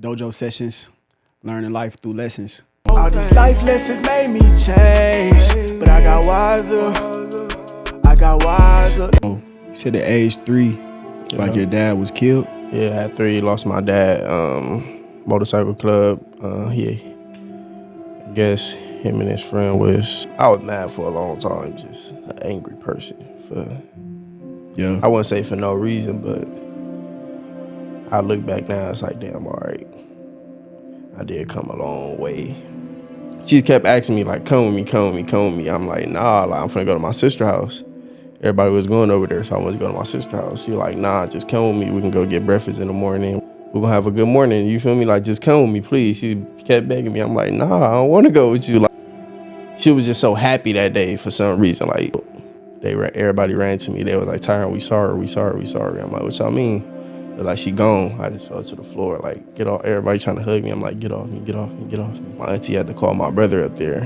Dojo Sessions, learning life through lessons. All these life lessons made me change, but I got wiser. Oh, you said at age 3, like your dad was killed? Yeah, at 3, lost my dad. Motorcycle club. I guess him and his friend I was mad for a long time, just an angry person. I wouldn't say for no reason, but I look back now, it's like, damn, all right. I did come a long way. She kept asking me, like, come with me. I'm like, nah, like, I'm finna go to my sister's house. Everybody was going over there, so I wanted to go to my sister's house. She was like, nah, just come with me. We can go get breakfast in the morning. We're gonna have a good morning. You feel me? Like, just come with me, please. She kept begging me. I'm like, nah, I don't want to go with you. Like, she was just so happy that day for some reason. Like, everybody ran to me. They was like, Tyren, we sorry. I'm like, what y'all mean? They're like, she gone. I just fell to the floor. Like, get off. Everybody trying to hug me. I'm like, get off me. My auntie had to call my brother up there.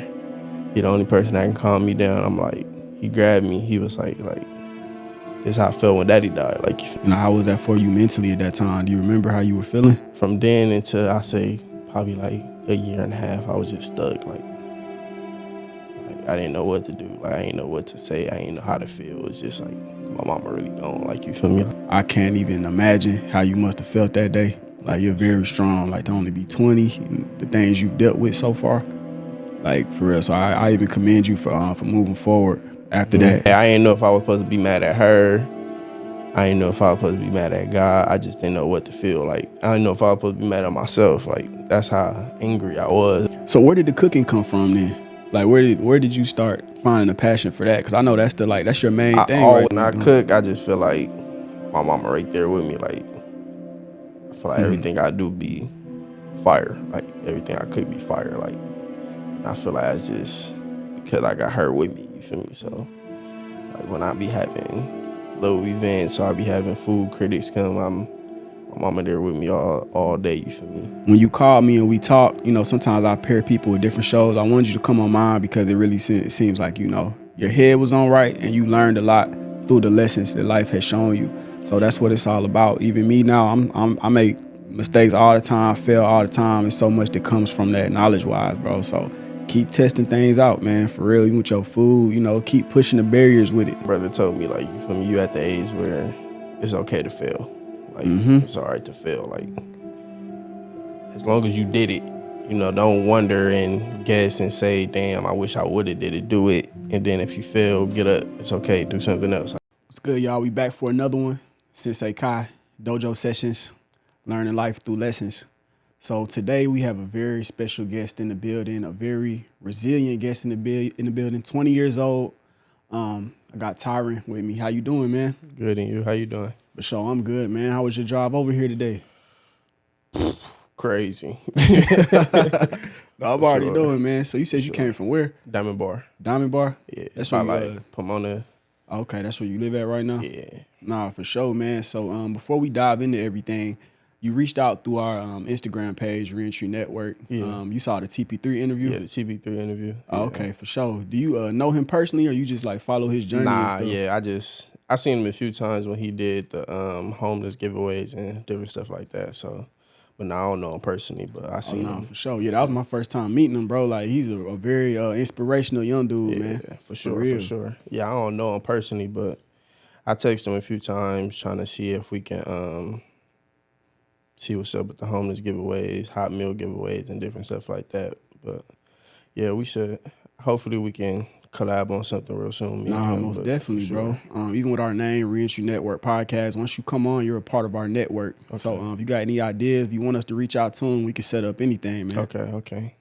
He the only person that can calm me down. I'm like, he grabbed me. He was like, this is how I felt when Daddy died. Like, how was that for you mentally at that time? Do you remember how you were feeling? From then until I say probably like a year and a half, I was just stuck. Like I didn't know what to do. Like, I didn't know what to say. I didn't know how to feel. It was just like, my mama really gone. Like, you feel me? I can't even imagine how you must have felt that day. Like, you're very strong. Like, to only be 20 and the things you've dealt with so far. Like, for real. So I even commend you for moving forward after that. I didn't know if I was supposed to be mad at her. I didn't know if I was supposed to be mad at God. I just didn't know what to feel. Like, I didn't know if I was supposed to be mad at myself. Like, that's how angry I was. So where did the cooking come from then? Like, where did you start finding a passion for that? Because I know that's your main thing. When I cook, I just feel like my mama right there with me. Like, I feel like everything I do be fire. Like, everything I cook be fire. Like, I feel like it's just because I got her with me. You feel me? So, like, when I be having little events, or I be having food critics come, my mama there with me all day, you feel me? When you called me and we talked, sometimes I pair people with different shows. I wanted you to come on mine because it really seems like, your head was on right and you learned a lot through the lessons that life has shown you. So that's what it's all about. Even me now, I make mistakes all the time, fail all the time, and so much that comes from that knowledge-wise, bro. So keep testing things out, man, for real. Even with your food, keep pushing the barriers with it. Brother told me, like, you feel me, you at the age where it's okay to fail. Like, it's all right to fail. Like, as long as you did it, don't wonder and guess and say, damn, I wish I would have did it. Do it. And then if you fail, get up. It's okay. Do something else. What's good, y'all? We back for another one. Sensei Kyh, Dojo Sessions, learning life through lessons. So today we have a very special guest in the building, a very resilient guest in the building, 20 years old. I got Tyren with me. How you doing, man? Good, and you? How you doing? For sure, I'm good, man. How was your drive over here today? Crazy. No, I'm already doing, man. So you said you came from where? Diamond Bar. Diamond Bar? Yeah. That's where like Pomona. Okay, that's where you live at right now? Yeah. Nah, for sure, man. So before we dive into everything, you reached out through our Instagram page, Reentry Network. Yeah. You saw the TP3 interview? Yeah, the TP3 interview. Oh, okay, for sure. Do you know him personally, or you just like follow his journey and stuff? Yeah, I seen him a few times when he did the homeless giveaways and different stuff like that. So, but I don't know him personally, but I seen him. For sure. Yeah, that was my first time meeting him, bro. Like, he's a very inspirational young dude, man. Yeah, for sure. Yeah, I don't know him personally, but I texted him a few times trying to see if we can see what's up with the homeless giveaways, hot meal giveaways, and different stuff like that. But yeah, we should. Hopefully, we can collab on something real soon. Most definitely, sure. Bro. Even with our name, Reentry Network Podcast, once you come on, you're a part of our network. Okay. So if you got any ideas, if you want us to reach out to them, we can set up anything, man. Okay.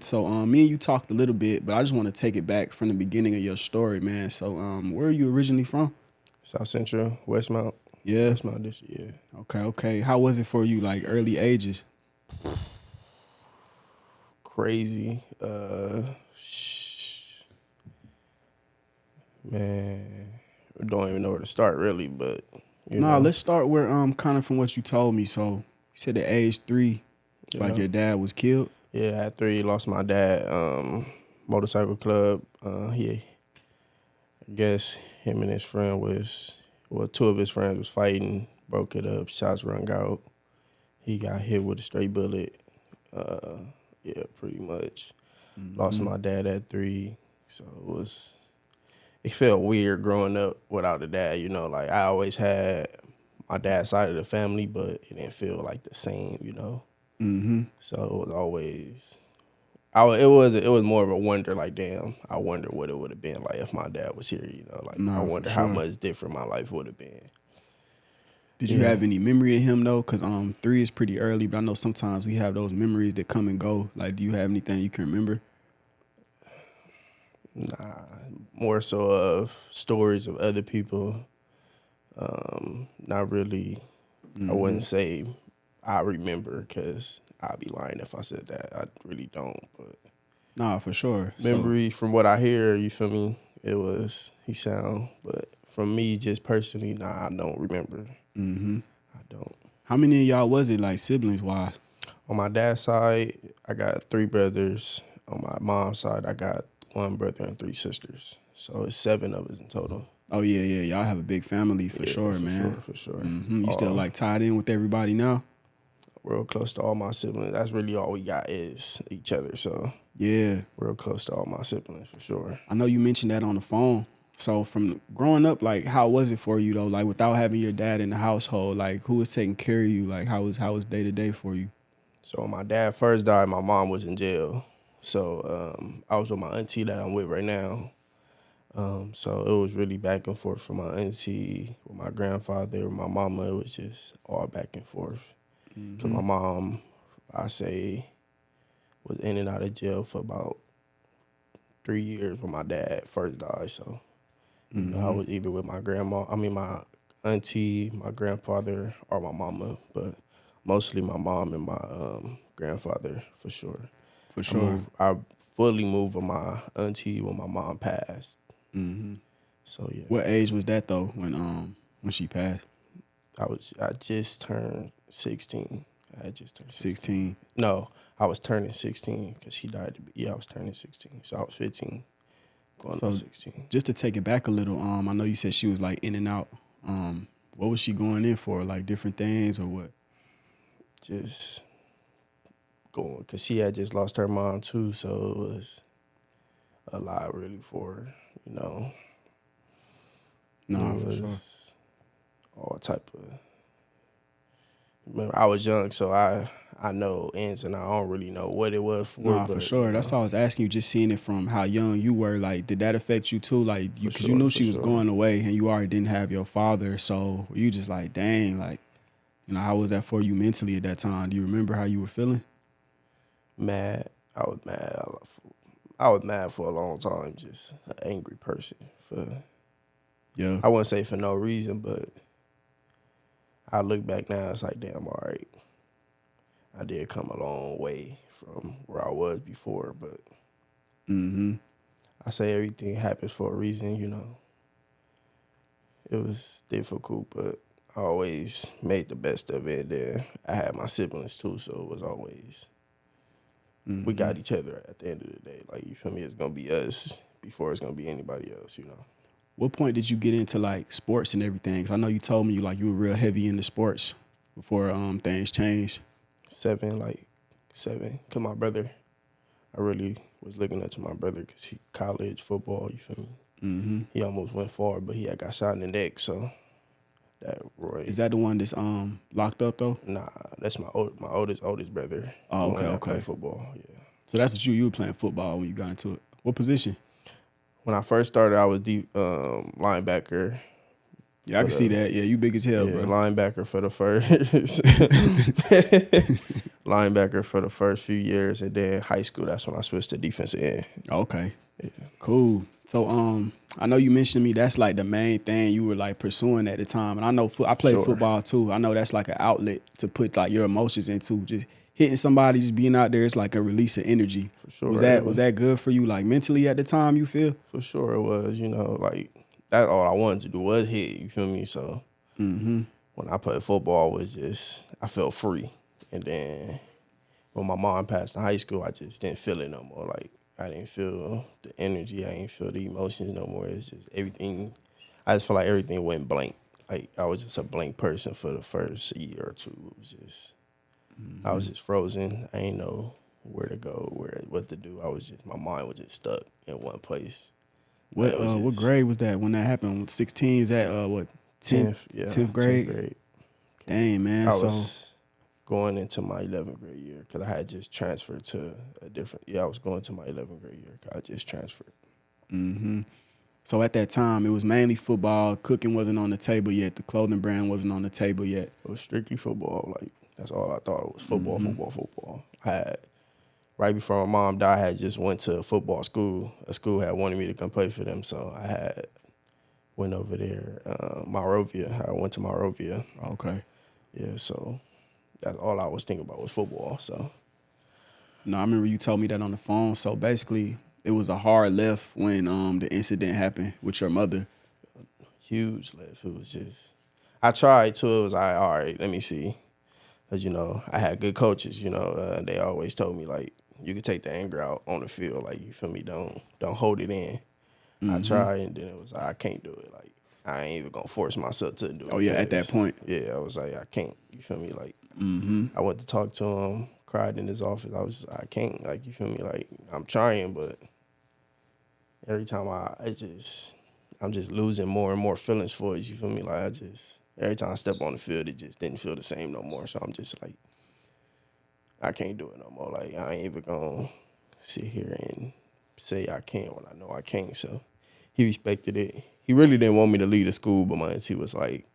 So me and you talked a little bit, but I just want to take it back from the beginning of your story, man. So where are you originally from? South Central, Westmount. Yeah. Westmount District, yeah. Okay. How was it for you, like, early ages? Crazy. Man, I don't even know where to start, really, but, let's start where, kind of from what you told me. So, you said at age 3, like, your dad was killed? Yeah, at 3, lost my dad. Motorcycle club. I guess him and his friend 2 of his friends was fighting, broke it up, shots rung out. he got hit with a straight bullet. Yeah, pretty much. Lost my dad at 3, so it felt weird growing up without a dad. You know, like I always had my dad's side of the family, but it didn't feel like the same. You know, so it was always. It was more of a wonder, like, damn, I wonder what it would have been like if my dad was here, you know, like, I Nah, for wonder how sure. much different my life would have been. Did you have any memory of him though? Cause 3 is pretty early, but I know sometimes we have those memories that come and go. Like, do you have anything you can remember? Nah, more so of stories of other people. Not really, I wouldn't say I remember, because I'd be lying if I said that. I really don't, but Nah, for sure. memory from what I hear, you feel me, he sound, but from me just personally, nah, I don't remember. I don't. How many of y'all was it, like siblings wise? On my dad's side, I got 3 brothers. On my mom's side, I got 1 brother and 3 sisters. So it's 7 of us in total. Oh yeah, y'all have a big family for sure, man. For sure. You still like tied in with everybody now? Real close to all my siblings. That's really all we got is each other. So Yeah. real close to all my siblings for sure. I know you mentioned that on the phone. So from growing up, like, how was it for you though? Like, without having your dad in the household, like, who was taking care of you? Like, how was day to day for you? So when my dad first died, my mom was in jail. So I was with my auntie that I'm with right now. So it was really back and forth from my auntie, with my grandfather, with my mama. It was just all back and forth. Because my mom, I say, was in and out of jail for about 3 years when my dad first died. So you know, I was either with my my auntie, my grandfather, or my mama. But mostly my mom and my grandfather for sure. For sure. I fully moved with my auntie when my mom passed. So yeah. What age was that though when she passed? I just turned 16. I had just turned 16. No, I was turning 16 because she died. I was turning 16. So I was 15, going on 16. Just to take it back a little, I know you said she was like in and out. What was she going in for? Like different things or what? Just going, because she had just lost her mom too. So it was a lot really for her, you know. No, for sure. All type of. Remember, I was young, so I know ins and I don't really know what it was for. Nah, but, for sure. That's why I was asking you, just seeing it from how young you were. Like, did that affect you too? Like, because you knew she was going away and you already didn't have your father. So you just like, dang, like, you know, how was that for you mentally at that time? Do you remember how you were feeling? Mad. I was mad. I was mad for a long time. Just an angry person. Yeah. I wouldn't say for no reason, but I look back now, it's like, damn, all right. I did come a long way from where I was before, but I say everything happens for a reason, you know. It was difficult, but I always made the best of it. Then I had my siblings too, so it was always, we got each other at the end of the day. Like, you feel me? It's going to be us before it's going to be anybody else, you know. What point did you get into like sports and everything? 'Cause I know you told me you were real heavy into sports before things changed. 7. Cause my brother, I really was looking up to my brother because he college football. You feel me? He almost went far, but he had got shot in the neck. So that Roy. Is that the one that's locked up though? Nah, that's my oldest brother. Oh, the one that okay. played football. Yeah. So that's what you were playing football when you got into it. What position? When I first started, I was deep linebacker. Yeah, I can see that. Yeah, you big as hell, bro. Linebacker for the first linebacker for the first few years, and then high school. That's when I switched to defensive end. Okay. Yeah. Cool. So I know you mentioned to me that's like the main thing you were like pursuing at the time, and I know I played football too. I know that's like an outlet to put like your emotions into. Just hitting somebody, just being out there, it's like a release of energy. For sure. Was that good for you, like mentally at the time? You feel? For sure, it was. You know, like that's all I wanted to do was hit. You feel me? So when I played football, was just I felt free. And then when my mom passed in high school, I just didn't feel it no more. Like I didn't feel the energy. I didn't feel the emotions no more. It's just everything. I just felt like everything went blank. Like I was just a blank person for the first year or two. It was just I was just frozen. I ain't know where to go, what to do. My mind was just stuck in one place. What It was what just grade was that when that happened? 16 is that what 10th, 10th 10th grade? grade. Dang, man. I So was going into my 11th grade year because I had just transferred to a different. Yeah, I was going to my 11th grade year 'cause I just transferred. so at that time it was mainly football. Cooking wasn't on the table yet. The clothing brand wasn't on the table yet. It was strictly football. Like that's all I thought. It was football, football, football. I had right before my mom died. I had just went to a football school. A school had wanted me to come play for them, so I had went over there. Monrovia. I went to Monrovia. Okay. Yeah, so that's all I was thinking about was football. So No, I remember you told me that on the phone. So basically, it was a hard left when the incident happened with your mother. huge lift. It was just I tried to. It was like, all right, let me see. Because, I had good coaches, they always told me, like, you can take the anger out on the field. Like, you feel me? Don't hold it in. I tried, and then it was like, I can't do it. Like, I ain't even going to force myself to do it. Oh yeah, at that point. Yeah, I was like, I can't. You feel me? Like, I went to talk to him, cried in his office. I was just, I can't. Like, you feel me? Like, I'm trying, but every time I'm just losing more and more feelings for it. You feel me? Like, every time I step on the field, it just didn't feel the same no more. So I'm just like, I can't do it no more. Like, I ain't even gonna sit here and say I can't when I know I can't. So he respected it. He really didn't want me to leave the school, but my auntie was like,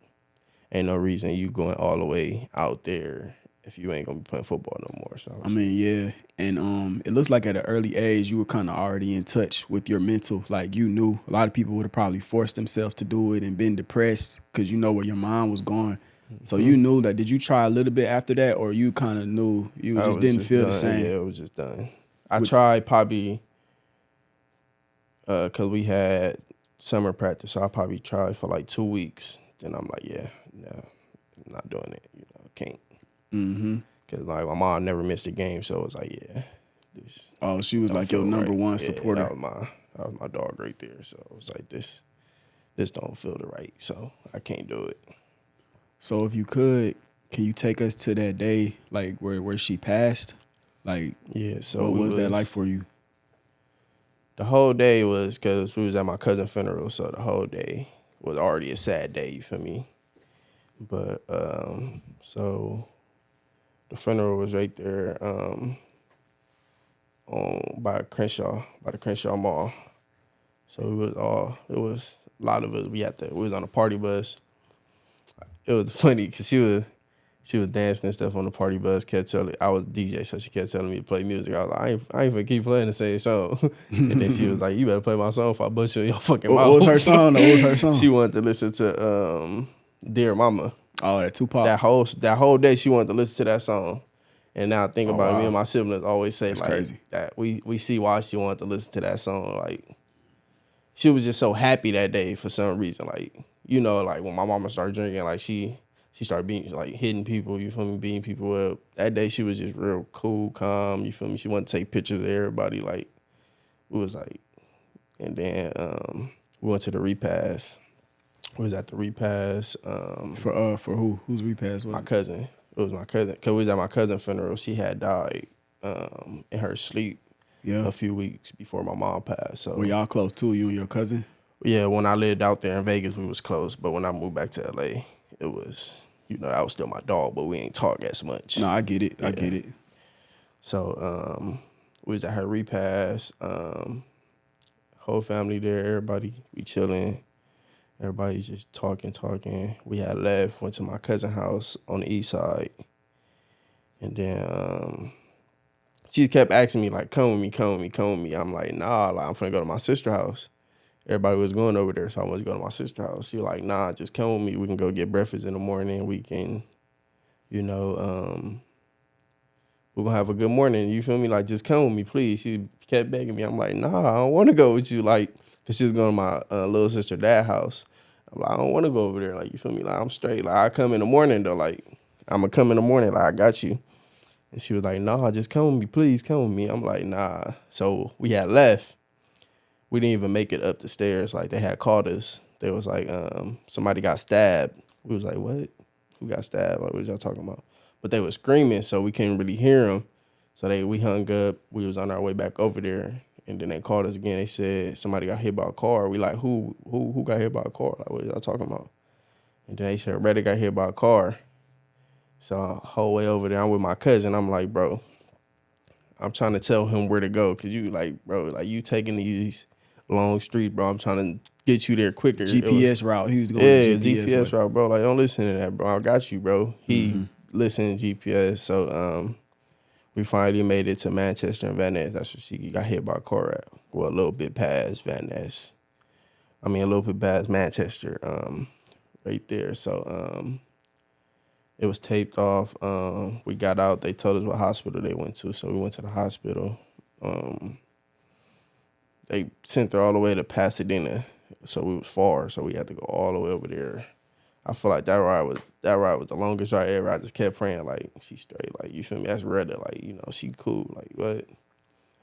ain't no reason you going all the way out there if you ain't gonna be playing football no more. So I mean, yeah, and it looks like at an early age you were kind of already in touch with your mental. Like you knew a lot of people would have probably forced themselves to do it and been depressed because you know where your mind was going. So you knew that. Did you try a little bit after that, or you kind of knew you I just was didn't just feel done. the same? Yeah, it was just done. I tried probably because we had summer practice, so I probably tried for like 2 weeks. Then I'm like, yeah, no, I'm not doing it. Can't. Because like my mom never missed a game, so it was like, yeah, this Oh, she was don't like your feel number right. one Yeah, supporter. that was my dog right there. So it was like this don't feel the right, so I can't do it. So if you could, can you take us to that day, like where she passed? Like, Yeah, so what was that like for you? The whole day was because we was at my cousin's funeral, so the whole day was already a sad day. You feel me? But so the funeral was right there by the Crenshaw Mall. So it was a lot of us. We was on a party bus. It was funny because she was dancing and stuff on the party bus. Kept telling I was DJ, so she kept telling me to play music. I was like, I ain't gonna keep playing the same song. And then she was like, you better play my song if I bust you in your fucking mouth. What was her song? What was her song? She wanted to listen to Dear Mama. Oh, that Tupac. That whole day she wanted to listen to that song. And now I think about it, wow. me and my siblings always say That's like crazy. that we see why she wanted to listen to that song. Like she was just so happy that day for some reason. Like, like when my mama started drinking, like she started being like hitting people, you feel me, beating people up. That day she was just real cool, calm, you feel me? She wanted to take pictures of everybody. Like it was like, and then we went to the repast. We was at the repast. For who? Whose repass was My it? cousin. It was my cousin. Cause we was at my cousin's funeral. She had died in her sleep Yeah. a few weeks before my mom passed. So Were y'all close too, you and your cousin? yeah, when I lived out there in Vegas, we was close. But when I moved back to LA, it was, that was still my dog, but we ain't talk as much. No, I get it. Yeah. I get it. So we was at her repast. Whole family there, everybody, we chilling. Everybody's just talking. We had left, went to my cousin's house on the east side. And then she kept asking me, like, come with me. I'm like, nah, like, I'm finna go to my sister's house. Everybody was going over there, so I wanted to go to my sister's house. She was like, nah, just come with me. We can go get breakfast in the morning. We can, we're going to have a good morning. You feel me? Like, just come with me, please. She kept begging me. I'm like, nah, I don't want to go with you. Like, because she was going to my little sister dad's house. I'm like, I don't want to go over there. Like, you feel me? Like, I'm straight. Like, I come in the morning, though. Like, I'm going to come in the morning. Like, I got you. And she was like, nah, just come with me. Please come with me. I'm like, nah. So we had left. We didn't even make it up the stairs. Like, they had called us. They was like, somebody got stabbed. We was like, what? Who got stabbed? Like, what y'all talking about? but they were screaming, so we couldn't really hear them. So we hung up. We was on our way back over there, and then they called us again. They said somebody got hit by a car. We like, who got hit by a car? Like, what y'all talking about? And then they said Reddick got hit by a car. So whole way over there, I'm with my cousin. I'm like, bro, I'm trying to tell him where to go, cause you like, bro, like you taking these long streets, bro. I'm trying to get you there quicker. GPS route. He was going GPS route, bro. Like, don't listen to that, bro. I got you, bro. He listened to GPS. So we finally made it to Manchester and Van Ness. That's where she got hit by a car at. Well, a little bit past Van Ness. I mean, a little bit past Manchester, right there. So it was taped off. We got out. They told us what hospital they went to, so we went to the hospital. They sent her all the way to Pasadena, so we was far, so we had to go all the way over there. I feel like that ride was the longest ride ever. I just kept praying, like, she's straight, like, you feel me? That's Retta, like, you know, she cool, like, what?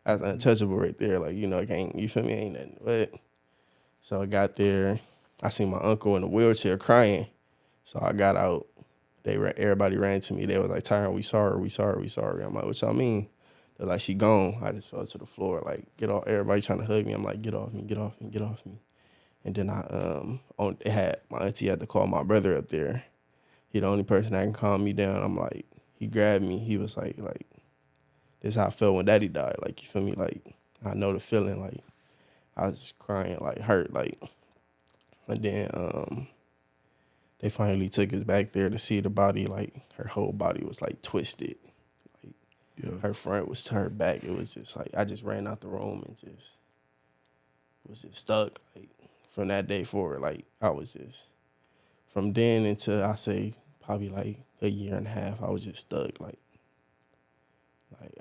That's untouchable right there, like, you know, it ain't, you feel me? Ain't nothing, what? So I got there. I seen my uncle in a wheelchair crying, so I got out. Everybody ran to me. They was like, Tyren, we sorry. I'm like, what y'all mean? They're like, she gone. I just fell to the floor, like, get off. Everybody trying to hug me. I'm like, get off me. And then my auntie had to call my brother up there. He the only person that can calm me down. I'm like, he grabbed me. He was like, this is how I felt when Daddy died. Like, you feel me? Like, I know the feeling. Like, I was just crying, like, hurt, like. And then they finally took us back there to see the body. Like, her whole body was like twisted. Like, her front was to her back. It was just like, I just ran out the room and just was just stuck. Like, from that day forward, like, I was just, from then until I say probably like a year and a half, I was just stuck. Like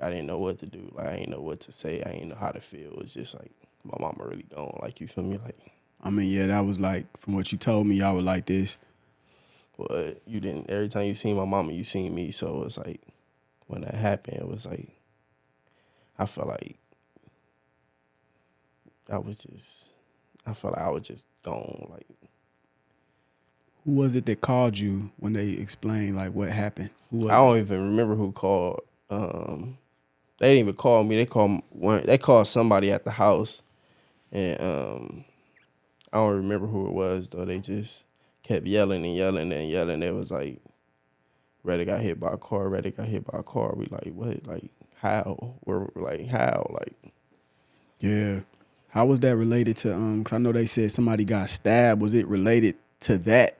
I didn't know what to do. Like, I didn't know what to say. I didn't know how to feel. It was just like, my mama really gone. Like, you feel me? Like, I mean, yeah, that was like, from what you told me, y'all were like this. But you didn't, every time you seen my mama, you seen me. So it was like, when that happened, it was like, I felt like I was just gone. Like, Who was it that called you when they explained like what happened? Who was I don't even remember who called. They didn't even call me. They called somebody at the house, and I don't remember who it was though. They just kept yelling and yelling and yelling. It was like, Reddick got hit by a car. We like, what? Like, how? We're like, how? Like, Yeah. How was that related to because I know they said somebody got stabbed. Was it related to that?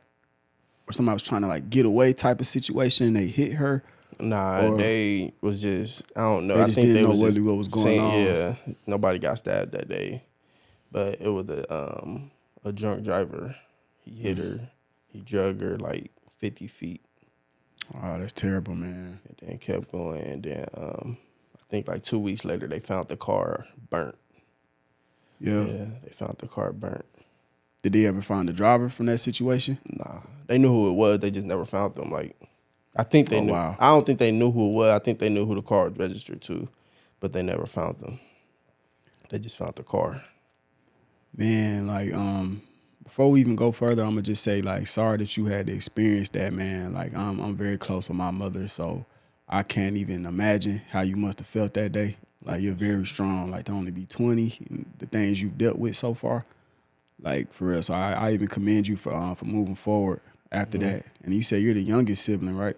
Or somebody was trying to like get away type of situation and they hit her? Nah, Or they was just, I don't know. they I just think didn't they know was really just what was going saying, on. yeah, nobody got stabbed that day. But it was a drunk driver. He hit her. He drugged her like 50 feet. Oh, that's terrible, man. And then kept going. And then I think like 2 weeks later, they found the car burnt. Yeah. Yeah, they found the car burnt. Did they ever find the driver from that situation? Nah, they knew who it was. They just never found them. Like, I think they knew. Wow. I don't think they knew who it was. I think they knew who the car was registered to, but they never found them. They just found the car. Man, like, before we even go further, I'm gonna just say, like, sorry that you had to experience that, man. Like, I'm very close with my mother, so I can't even imagine how you must have felt that day. Like, you're very strong. Like, to only be 20, and the things you've dealt with so far, like, for real. So I even commend you for moving forward after that. And you say you're the youngest sibling, right?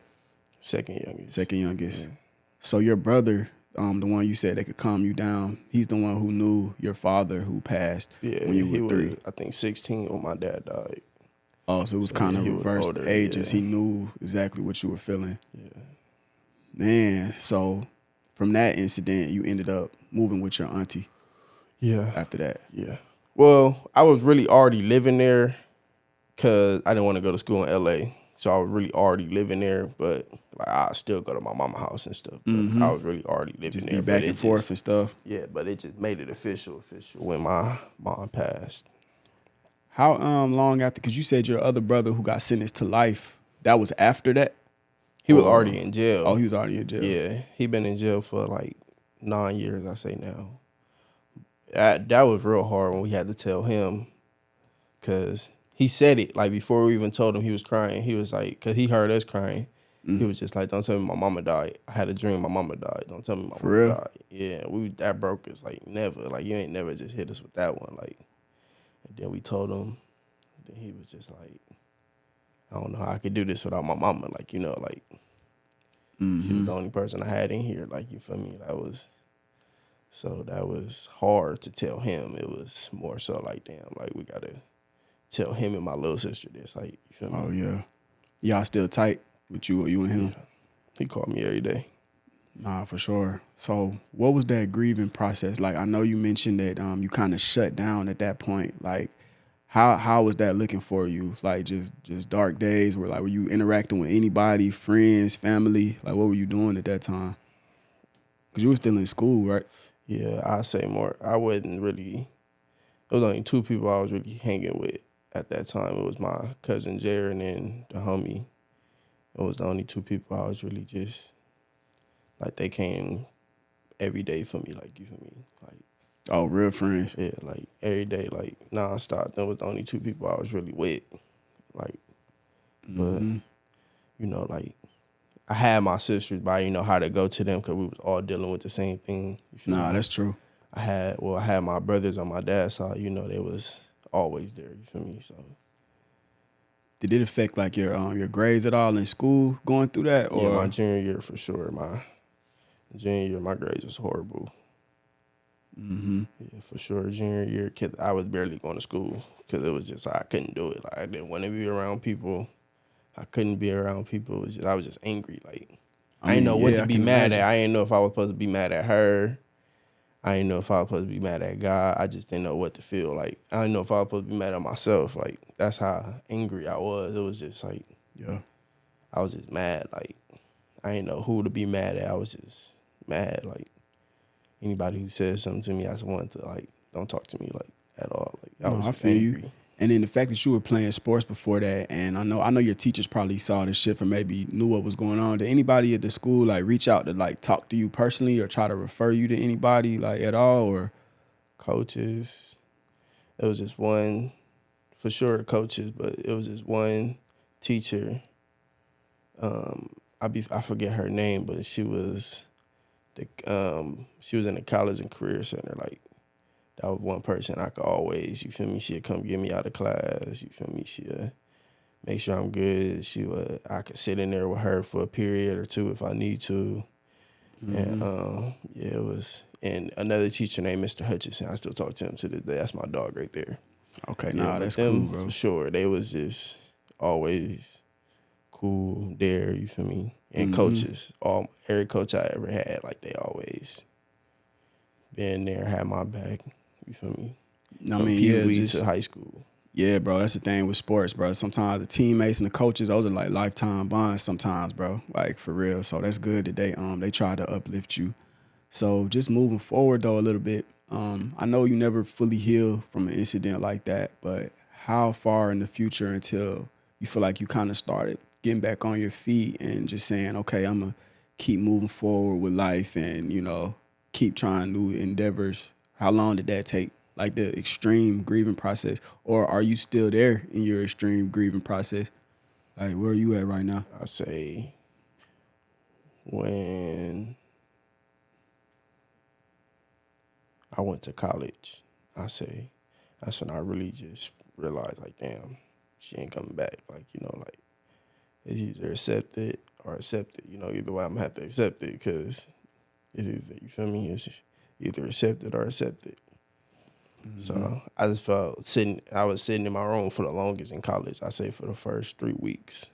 Second youngest. Second youngest. Yeah. So your brother, the one you said that could calm you down, he's the one who knew your father who passed when you were 3. Was, I think, 16 when my dad died. Oh, so it was kind of he was reversed older, ages. yeah. He knew exactly what you were feeling. Yeah. Man, so from that incident, you ended up moving with your auntie. Yeah. After that. Yeah. Well, I was really already living there because I didn't want to go to school in L.A., so I was really already living there, but like I still go to my mama's house and stuff. But I was really already living Just there. be back and forth and stuff. Yeah, but it just made it official when my mom passed. How long after? Because you said your other brother who got sentenced to life, that was after that? He was already in jail. Oh, he was already in jail. Yeah, he been in jail for like 9 years, I say now. That was real hard when we had to tell him because he said it like before we even told him he was crying. He was like, because he heard us crying. He was just like, don't tell me my mama died. I had a dream my mama died. Don't tell me my For mama real? died. Yeah, that broke us like never. Like you ain't never just hit us with that one. Like, and then we told him. Then he was just like, I don't know how I could do this without my mama. Like like she was the only person I had in here. Like you feel me? That was hard to tell him. It was more so like damn, like we gotta tell him and my little sister this. Like you feel me? Oh yeah. Y'all still tight with you and him? Yeah. He called me every day. Nah, for sure. So what was that grieving process like? I know you mentioned that you kind of shut down at that point. Like how was that looking for you? Like just dark days were you interacting with anybody, friends, family? Like what were you doing at that time? Because you were still in school, right? Yeah, I say more. I wasn't really. It was only two people I was really hanging with at that time. It was my cousin Jared and the homie. It was the only two people I was really just like. They came every day for me. Like you feel me? Like Oh, real friends. yeah, like every day, like nonstop. That was the only two people I was really with. Like, but like I had my sisters, but I didn't know how to go to them because we was all dealing with the same thing. You feel Nah, me? that's true. I had my brothers on my dad's side. They was always there. You feel me? So Did it affect like your grades at all in school going through that? yeah, Or my junior year for sure. My junior year, my grades was horrible. Yeah, for sure. Junior year, I was barely going to school because it was just I couldn't do it. Like I didn't want to be around people. I couldn't be around people. It was just, I was just angry. Like I didn't know what to be mad at. I didn't know if I was supposed to be mad at her. I didn't know if I was supposed to be mad at God. I just didn't know what to feel. Like I didn't know if I was supposed to be mad at myself. Like that's how angry I was. It was just like Yeah. I was just mad. Like I didn't know who to be mad at. I was just mad. Like anybody who said something to me, I just wanted to like don't talk to me like at all. Like I was I just feel angry. you. And then the fact that you were playing sports before that, and I know your teachers probably saw this shit or maybe knew what was going on. Did anybody at the school like reach out to like talk to you personally or try to refer you to anybody like at all? Or Coaches. It was just one, for sure, coaches, but it was just one teacher. I forget her name, but she was in the college and career center. Like that was one person I could always, you feel me? She'd come get me out of class. You feel me? She'd make sure I'm good. I could sit in there with her for a period or two if I need to. And it was. And another teacher named Mr. Hutchinson. I still talk to him to this day. That's my dog right there. okay, Yeah, that's them, cool, bro. for sure. They was just always cool there, you feel me? And coaches, every coach I ever had, like they always been there, had my back, you feel me? I From mean, Pee-wee to high school. Yeah, bro, that's the thing with sports, bro. Sometimes the teammates and the coaches, those are like lifetime bonds sometimes, bro. Like for real. So that's good that they try to uplift you. So just moving forward though a little bit, I know you never fully heal from an incident like that, but how far in the future until you feel like you kind of started getting back on your feet and just saying, okay, I'm gonna keep moving forward with life and, keep trying new endeavors? How long did that take? Like the extreme grieving process, or are you still there in your extreme grieving process? Like where are you at right now? I say when I went to college, I say that's when I really just realized, like, damn, she ain't coming back. Like, like it's either accept it or accept it. Either way, I'm gonna have to accept it because it's either, you feel me? It's either accept it or accept it. So I just felt I was sitting in my room for the longest in college. I say for the first 3 weeks.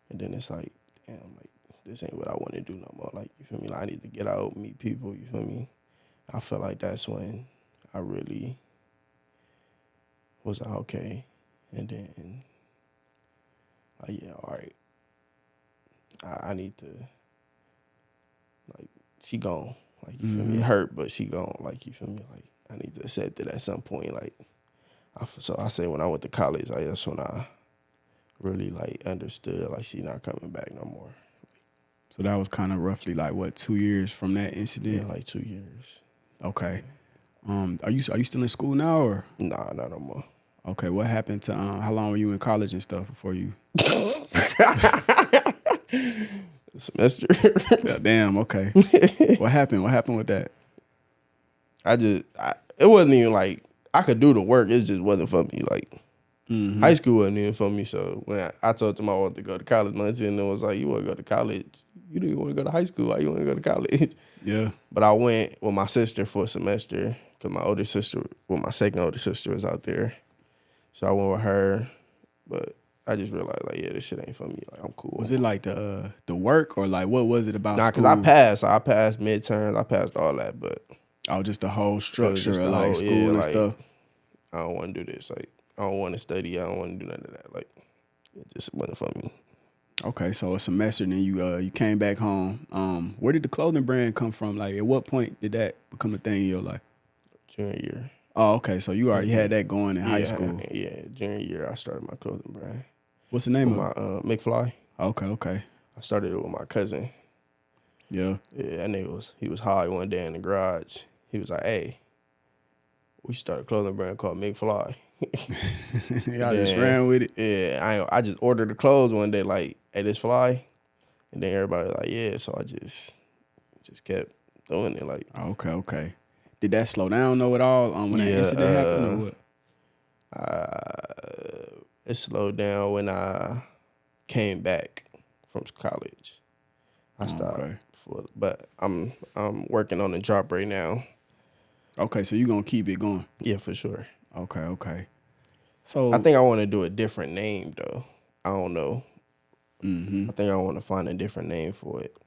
And then it's like, damn, like, this ain't what I want to do no more. Like, you feel me? Like, I need to get out, meet people, you feel me? I felt like that's when I really was like, okay. And then, like, yeah, all right. I need to, like, she gone. Like, you feel me? It hurt, but she gone. Like, you feel me? Like, I need to accept it at some point. Like, so I say when I went to college, like, that's when I really, like, understood, like, she not coming back no more. So that was kind of roughly like what, 2 years from that incident? Yeah, like 2 years. Okay. Are you still in school now or? Nah, not no more. Okay, what happened to how long were you in college and stuff before you? semester. Yeah, damn. Okay. What happened? What happened with that? It wasn't even like I could do the work. It just wasn't for me. Like high school wasn't even for me. So when I told them I wanted to go to college, my and was like, "You want to go to college? You didn't want to go to high school. Why you want to go to college?" Yeah. But I went with my sister for a semester because my second older sister was out there. So I went with her, but I just realized like, yeah, this shit ain't for me. Like I'm cool. Was it like the work or like what was it about Nah, school? because I passed. I passed midterms. I passed all that, but Oh, just the whole it was structure just of the like whole, school yeah, and like, stuff. I don't want to do this. Like I don't want to study. I don't want to do none of that. Like it just wasn't for me. Okay, so a semester, and then you came back home. Where did the clothing brand come from? Like, at what point did that become a thing in your life? Junior year. Oh, okay, so you already had that going in high school. Yeah, junior year I started my clothing brand. What's the name With of my it? McFly. Okay. I started it with my cousin. Yeah. Yeah, that nigga he was high one day in the garage. He was like, "Hey, we should start a clothing brand called McFly." Y'all just ran with it. Yeah, I just ordered the clothes one day, like, "Hey, this fly," and then everybody was like, "Yeah," so I just kept doing it, like. Okay. Did that slow down though at all when that incident happened or what? It slowed down when I came back from college. I stopped but I'm working on the drop right now. Okay, so you gonna keep it going? Yeah, for sure. Okay. So I think I want to do a different name though. I don't know. I think I want to find a different name for it.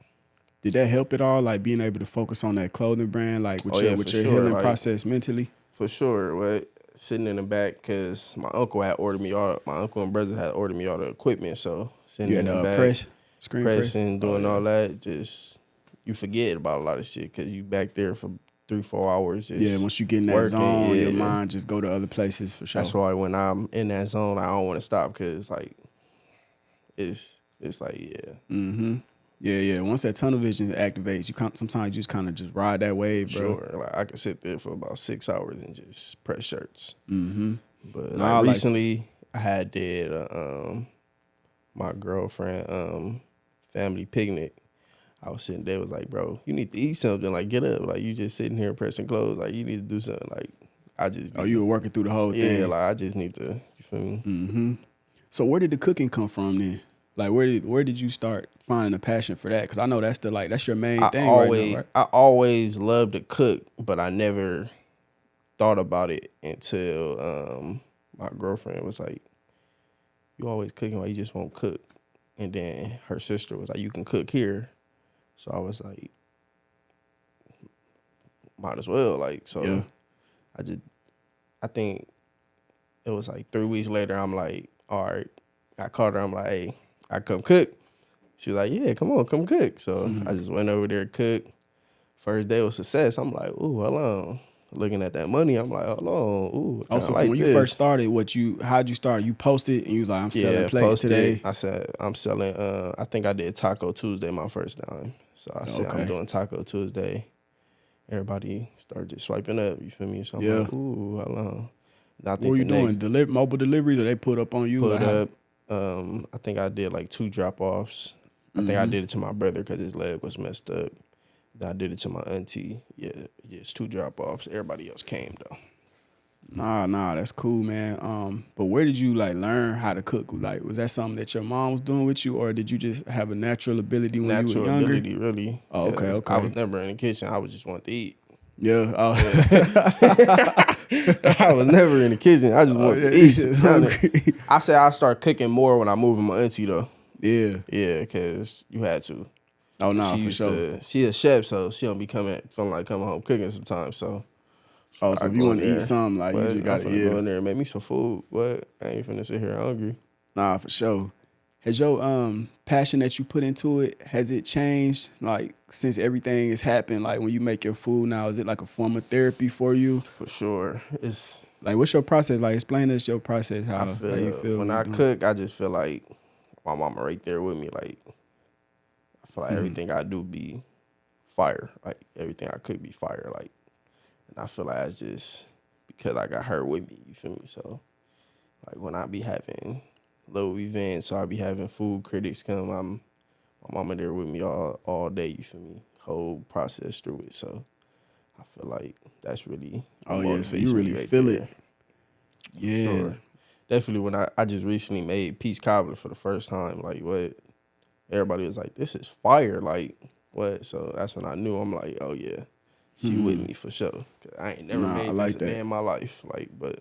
Did that help at all? Like being able to focus on that clothing brand, like with your healing process mentally? For sure. But sitting in the back, because my uncle and brother had ordered me all the equipment. So sitting in the back, pressing, doing all that, just you forget about a lot of shit because you back there for 3-4 hours. Once you get in that zone, your mind just go to other places for sure. That's why when I'm in that zone, I don't want to stop because like it's like Yeah. Once that tunnel vision activates, sometimes you just kind of just ride that wave, bro. Sure, like I could sit there for about 6 hours and just press shirts. But Like recently, I had did my girlfriend family picnic. I was sitting there, was like, bro, you need to eat something. Like, get up. Like, you just sitting here pressing clothes. Like, you need to do something. Like, I just. You were working through the whole thing. Yeah, like I just need to. You feel me? So where did the cooking come from then? Like, where did you start finding a passion for that? Because I know that's your main thing right now, right? I always loved to cook, but I never thought about it until my girlfriend was like, "You always cooking, why you just won't cook?" And then her sister was like, "You can cook here." So I was like, "Might as well." Like, so Yeah. I think it was like 3 weeks later. I'm like, all right. I called her. I'm like, hey, I come cook. She was like, yeah, come on, come cook. So I just went over there, cooked. First day was success. I'm like, ooh, hold on. Looking at that money, I'm like, hold on. Ooh, Also, like when this. you first started, how'd you start? You posted and you was like, I'm selling plates today. I said, I'm selling, I think I did Taco Tuesday my first time. So I said, I'm doing Taco Tuesday. Everybody started just swiping up, you feel me? So I'm like, ooh, hold on. What were you doing? Mobile deliveries or they put up on you? Put up. I think I did like 2 drop-offs. I think I did it to my brother because his leg was messed up. Then I did it to my auntie. Yeah, it's 2 drop-offs. Everybody else came though. Nah, that's cool, man. But where did you like learn how to cook? Like, was that something that your mom was doing with you, or did you just have a natural ability when you were younger? Natural ability, really. Oh, okay. I was never in the kitchen. I was just wanted to eat. Yeah. Oh. I was never in the kitchen. I just wanted to eat. I say I start cooking more when I move with my auntie though. Yeah, because you had to. Oh no, for sure. She a chef, so she don't be feeling like coming home cooking sometimes. So so if you want to eat something, like you just got to go in there and make me some food. What? I ain't finna sit here hungry. Nah, for sure. Has your passion that you put into it, has it changed like since everything has happened? Like when you make your food now, is it like a form of therapy for you? For sure. It's like, what's your process? Like, explain to us your process. How you feel when I cook, I just feel like my mama right there with me. Like I feel like everything I do be fire. Like everything I cook be fire. Like, and I feel like it's just because I got her with me. You feel me? So like when I be having little events, so I be having food critics come. My my mama there with me all day, you feel me? Whole process through it. So I feel like that's really Oh what yeah, so motivates you me really right feel there. it. For Yeah. sure. Definitely when I just recently made peach cobbler for the first time, like what everybody was like, this is fire, like what? So that's when I knew. I'm like, oh yeah, she with me for sure. 'Cause I ain't never Nah, I made this like a that. day in my life, like, but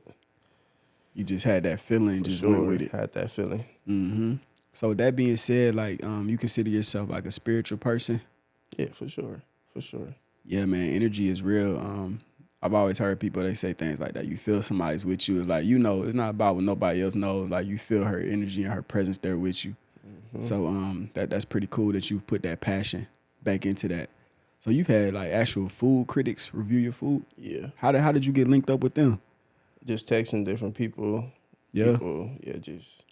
You just had that feeling, for just went sure with it. had that feeling. Mm-hmm. So with that being said, like you consider yourself like a spiritual person? Yeah, for sure, for sure. Yeah, man, energy is real. I've always heard people, they say things like that. You feel somebody's with you. It's like, you know, it's not about what nobody else knows. Like you feel her energy and her presence there with you. So that's pretty cool that you've put that passion back into that. So you've had like actual food critics review your food. Yeah, How did you get linked up with them? just texting different people. Yeah. Yeah, just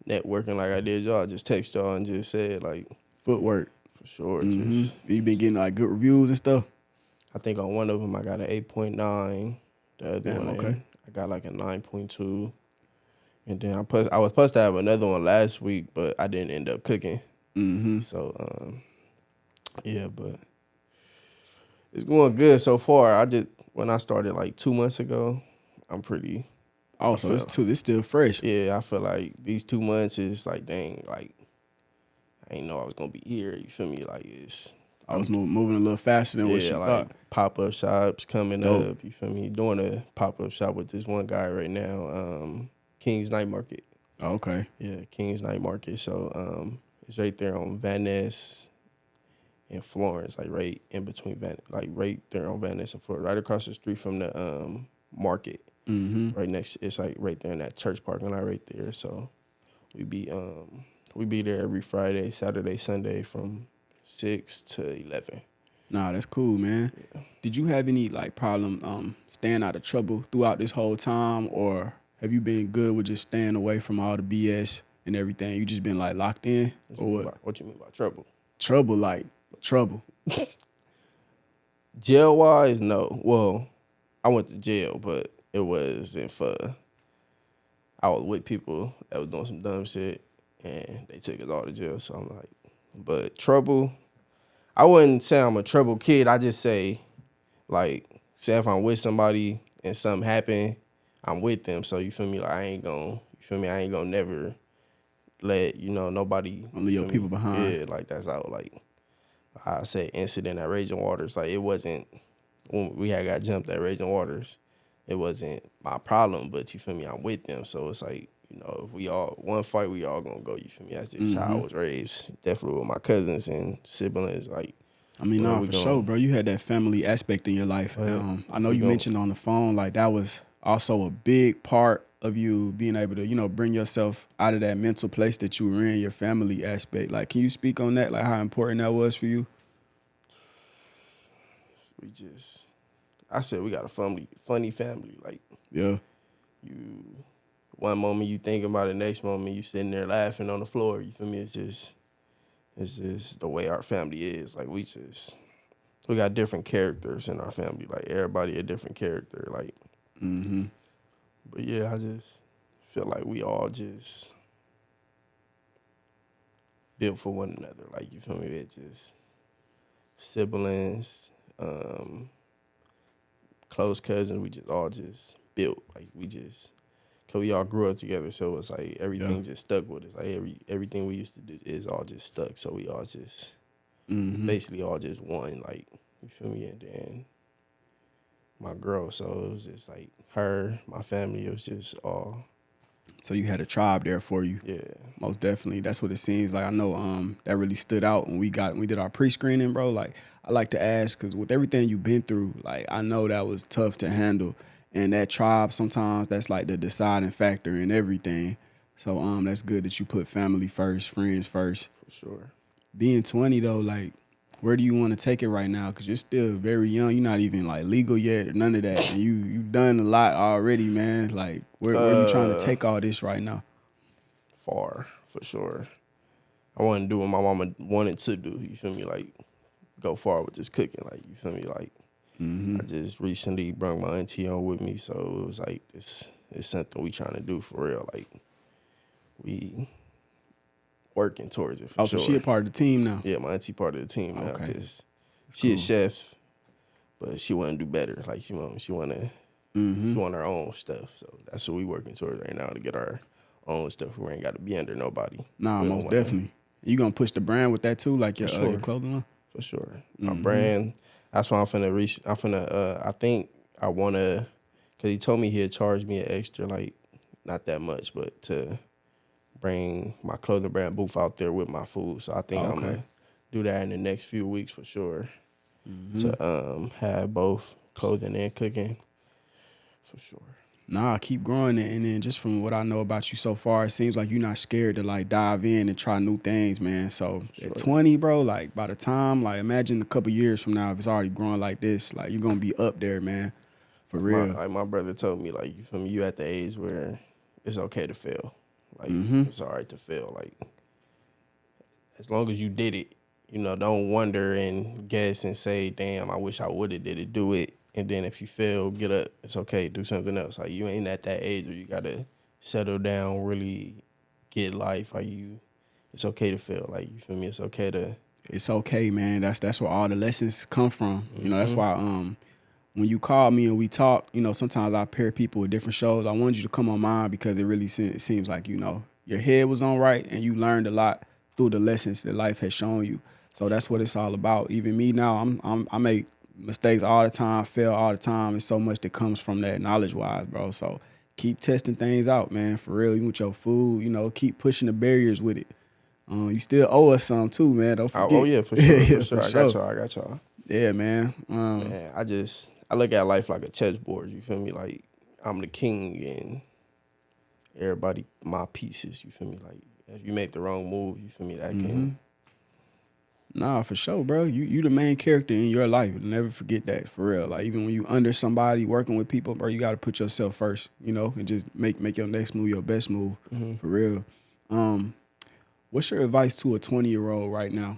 networking like I did y'all. Just text y'all and just said like Footwork. for sure. Mm-hmm. Just You been getting like good reviews and stuff. I think on one of them I got an 8.9. The other Damn, one okay. I got like a 9.2. And then I was supposed to have another one last week, but I didn't end up cooking. Mm-hmm. So yeah, but it's going good so far. When I started like 2 months ago, I'm pretty. Oh, I so feel- it's still fresh. Yeah, I feel like these 2 months is like dang, like I ain't know I was gonna be here. You feel me? Like I was moving a little faster than what yeah, you like thought. pop-up shops coming Dope. up. You feel me? Doing a pop-up shop with this one guy right now, King's Night Market. Oh, okay. Yeah, King's Night Market. So it's right there on Van Ness and Florence, like right in between like right there on Van Ness and Florence, right across the street from the market. Mm-hmm. Right next, it's like right there in that church parking lot right there. So we be there every Friday, Saturday, Sunday from 6 to 11. Nah, that's cool, man. Yeah. Did you have any like problem staying out of trouble throughout this whole time, or have you been good with just staying away from all the BS and everything? You just been like locked in, or what? What you mean by trouble? Trouble, like trouble. Jail wise, no. Well, I went to jail, but it wasn't for. I was with people that was doing some dumb shit, and they took us all to jail. So I'm like, but trouble. I wouldn't say I'm a trouble kid. I just say, like, say if I'm with somebody and something happen, I'm with them. So you feel me? Like I ain't gonna never let nobody Don't leave your feel me? people behind. Yeah, like that's how like I said incident at Raging Waters. Like it wasn't when we had got jumped at Raging Waters. It wasn't my problem, but you feel me? I'm with them, so it's like if we all one fight, we all gonna go. You feel me? That's just how I was raised. Definitely with my cousins and siblings. Like I mean, where nah, we for going? sure, bro. You had that family aspect in your life. I know you mentioned on the phone, like that was also a big part of you being able to, bring yourself out of that mental place that you were in, your family aspect. Like, can you speak on that? Like how important that was for you? I said we got a funny family. Like Yeah. you, one moment you think about it, next moment you sitting there laughing on the floor. You feel me? It's just the way our family is. Like we got different characters in our family. Like everybody a different character. Like, but yeah, I just feel like we all just built for one another. Like you feel me? It's just siblings, close cousins. We just all just built. Like cause we all grew up together. So it's like everything just stuck with us. Like everything we used to do is all just stuck. So we all just basically all just one. Like you feel me? And then my girl. So it was just like her, my family. It was just all. So you had a tribe there for you. Yeah. Most definitely. That's what it seems like. I know that really stood out when we did our pre-screening, bro. Like, I like to ask, because with everything you've been through, like, I know that was tough to handle. And that tribe, sometimes that's like the deciding factor in everything. So that's good that you put family first, friends first. For sure. Being 20, though, like, where do you want to take it right now? Because you're still very young. You're not even, like, legal yet or none of that. And you've done a lot already, man. Like, where are you trying to take all this right now? Far, for sure. I want to do what my mama wanted to do. You feel me? Like, go far with this cooking. Like, you feel me? Like, I just recently brought my auntie on with me. So it was like, it's something we trying to do for real. Like, we working towards it for Oh, sure. so she a part of the team now? Yeah, my auntie part of the team now Okay. because she a chef, but she want to do better. Like she want to she want her own stuff. So that's what we working towards right now to get our own stuff. We ain't got to be under nobody. Nah, We don't most wanna- definitely. You gonna push the brand with that too, like your sure. your clothing line? For sure. My brand, that's why I'm finna reach. I think I wanna, cause he told me he'd charge me an extra, like, not that much, but to bring my clothing brand booth out there with my food. So I think I'm gonna do that in the next few weeks for sure. To have both clothing and cooking, for sure. Nah, keep growing it. And then just from what I know about you so far, it seems like you're not scared to like dive in and try new things, man. So at 20, bro, like by the time, like imagine a couple years from now, if it's already growing like this, like you're gonna be up there, man. For real. My brother told me, like, you feel me, you at the age where it's okay to fail. Like, it's all right to fail. Like, as long as you did it, you know, don't wonder and guess and say, damn, I wish I would have did it. Do it. And then if you fail, get up. It's okay. Do something else. Like, you ain't at that age where you got to settle down, really get life. Like, it's okay to fail. Like, you feel me? It's okay to. It's okay, man. That's where all the lessons come from. You know, that's why when you call me and we talk, you know, sometimes I pair people with different shows. I wanted you to come on mine because it really seems like, you know, your head was on right and you learned a lot through the lessons that life has shown you. So that's what it's all about. Even me now, I make mistakes all the time, fail all the time. It's so much that comes from that knowledge-wise, bro. So keep testing things out, man, for real. Even with your food, you know, keep pushing the barriers with it. You still owe us some too, man. Don't forget. Oh yeah, for sure. Yeah, For sure. I got y'all. Yeah, man. Man, I look at life like a chessboard. You feel me? Like I'm the king and everybody my pieces. You feel me? Like if you make the wrong move, you feel me? That can. Nah, for sure, bro. You the main character in your life. Never forget that, for real. Like even when you under somebody working with people, bro, you got to put yourself first, you know, and just make your next move your best move, for real. What's your advice to a 20-year-old right now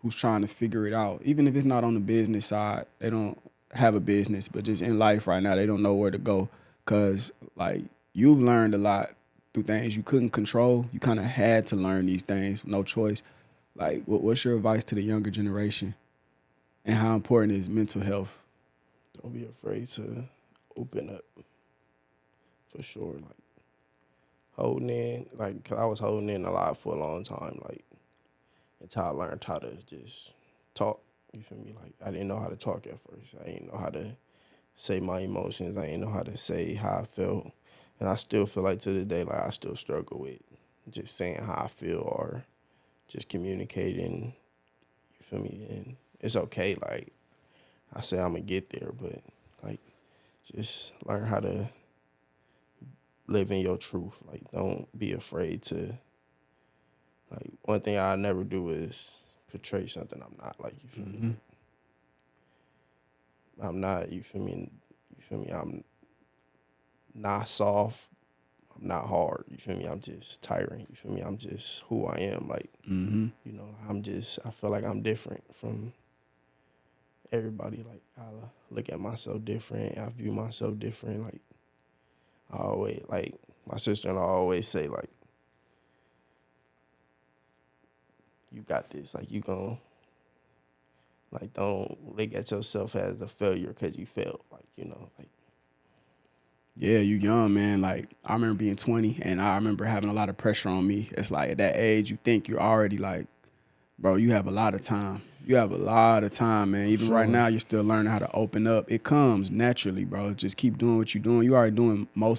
who's trying to figure it out? Even if it's not on the business side, they don't have a business, but just in life right now, they don't know where to go. Cause like you've learned a lot through things you couldn't control. You kind of had to learn these things, no choice. Like, what's your advice to the younger generation? And how important is mental health? Don't be afraid to open up. For sure, like holding in, like 'cause I was holding in a lot for a long time, like until I learned how to just talk. You feel me? Like I didn't know how to talk at first. I didn't know how to say my emotions. I didn't know how to say how I felt, and I still feel like to this day, like I still struggle with just saying how I feel or just communicating. You feel me? And it's okay. Like I say, I'm gonna get there, but like just learn how to live in your truth. Like, don't be afraid to. Like, one thing I never do is portray something I'm not. Like, you feel me? I'm not. You feel me? You feel me? I'm not soft. I'm not hard. You feel me? I'm just Tyren. You feel me? I'm just who I am. Like, you know, I feel like I'm different from everybody. Like, I look at myself different. I view myself different. Like, I always, like, my sister-in-law always say, like, you got this. Like, you gon' like, don't look at yourself as a failure because you failed. Like, you know, like. Yeah, you young, man. Like, I remember being 20, and I remember having a lot of pressure on me. It's like, at that age, you think you're already, like, bro, you have a lot of time. You have a lot of time, man. Even right now, you're still learning how to open up. It comes naturally, bro. Just keep doing what you're doing. You already doing more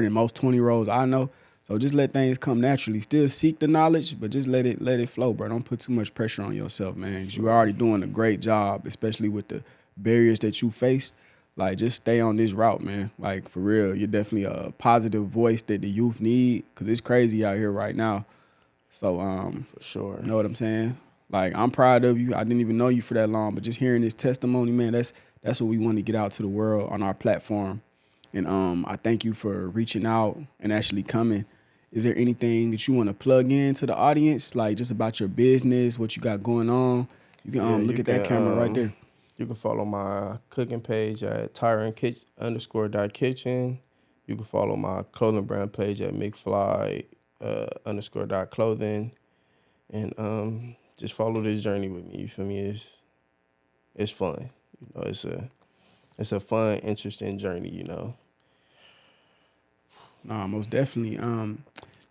than most 20-year-olds I know. So just let things come naturally. Still seek the knowledge, but just let it flow, bro. Don't put too much pressure on yourself, man. 'Cause you're already doing a great job, especially with the barriers that you face. Like, just stay on this route, man. Like, for real, you're definitely a positive voice that the youth need, because it's crazy out here right now. So, For sure. you know what I'm saying? Like, I'm proud of you. I didn't even know you for that long, but just hearing this testimony, man, that's what we want to get out to the world on our platform. And I thank you for reaching out and actually coming. Is there anything that you want to plug in to the audience, like just about your business, what you got going on? You can look at that camera right there. You can follow my cooking page at Tyren_.kitchen. You can follow my clothing brand page at McFly_.clothing. and just follow this journey with me. You feel me? It's fun. You know, it's a fun, interesting journey. You know. Nah, most definitely.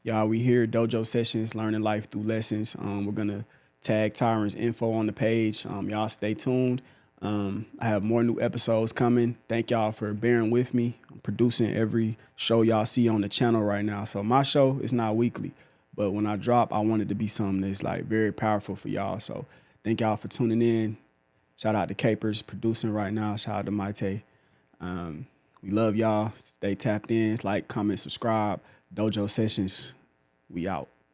Y'all, we here Dojo Sessions, learning life through lessons. We're gonna tag Tyren's info on the page. Y'all stay tuned. I have more new episodes coming. Thank y'all for bearing with me. I'm producing every show y'all see on the channel right now. So my show is not weekly, but when I drop, I want it to be something that's like very powerful for y'all. So thank y'all for tuning in. Shout out to Capers producing right now. Shout out to Maite. We love y'all. Stay tapped in. Like, comment, subscribe. Dojo Sessions. We out.